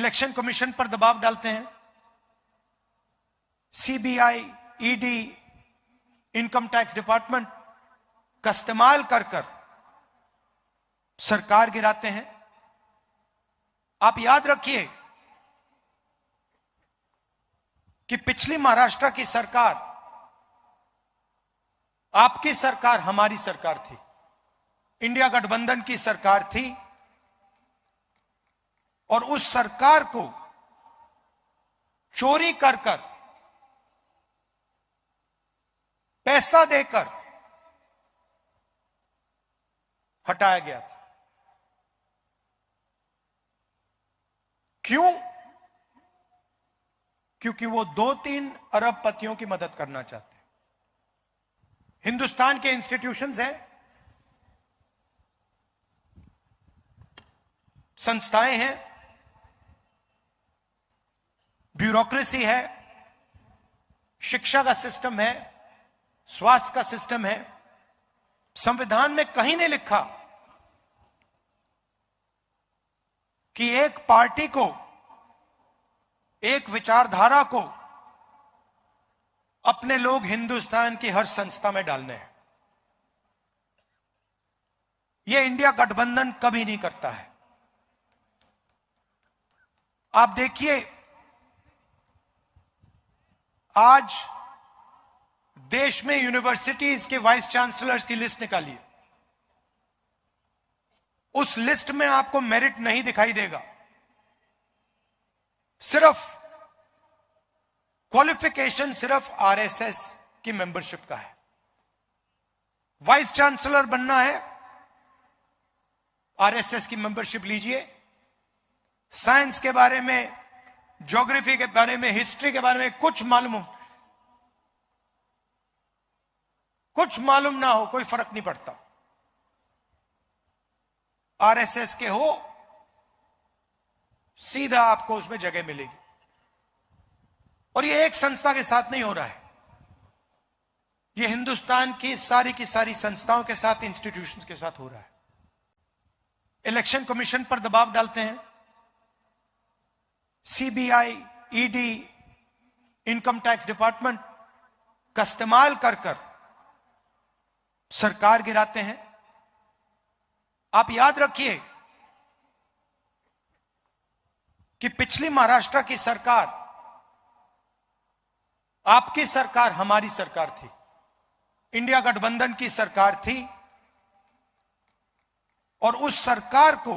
Election commission पर दबाव डालते हैं, CBI, ED, income tax department का इस्तेमाल कर कर सरकार गिराते हैं। आप याद रखिए कि पिछली महाराष्ट्र की सरकार आपकी सरकार, हमारी सरकार थी, इंडिया गठबंधन की सरकार थी, और उस सरकार को चोरी कर कर, पैसा देकर हटाया गया था। क्यों? क्योंकि वो 2-3 अरबपतियों की मदद करना चाहते हैं। हिंदुस्तान के इंस्टीट्यूशंस हैं, संस्थाएं हैं, ब्यूरोक्रेसी है, शिक्षा का सिस्टम है, स्वास्थ्य का सिस्टम है। संविधान में कहीं नहीं लिखा कि एक पार्टी को, एक विचारधारा को अपने लोग हिंदुस्तान की हर संस्था में डालने हैं। यह इंडिया गठबंधन कभी नहीं करता है। आप देखिए, आज देश में यूनिवर्सिटीज के वाइस चांसलर्स की लिस्ट निकालिए, उस लिस्ट में आपको मेरिट नहीं दिखाई देगा, सिर्फ क्वालिफिकेशन सिर्फ आरएसएस की मेंबरशिप का है। वाइस चांसलर बनना है, आरएसएस की मेंबरशिप लीजिए। साइंस के बारे में, ज्योग्राफी के बारे में, हिस्ट्री के बारे में कुछ मालूम ना हो, कोई फर्क नहीं पड़ता। आरएसएस के हो, सीधा आपको उसमें जगह मिलेगी। और ये एक संस्था के साथ नहीं हो रहा है, ये हिंदुस्तान की सारी संस्थाओं के साथ, इंस्टीट्यूशंस के साथ हो रहा है। इलेक्शन कमीशन पर दबाव डालते हैं, CBI, ED, income tax department का इस्तेमाल कर कर सरकार गिराते हैं। आप याद रखिए कि पिछली महाराष्ट्र की सरकार आपकी सरकार, हमारी सरकार थी, इंडिया गठबंधन की सरकार थी, और उस सरकार को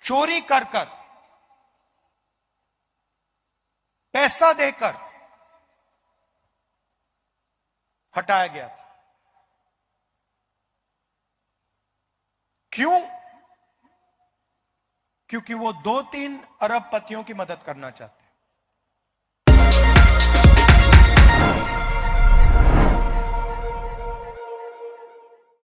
चोरी कर कर, पैसा देकर हटाया गया था। क्यों? क्योंकि वो 2-3 अरबपतियों की मदद करना चाहते हैं।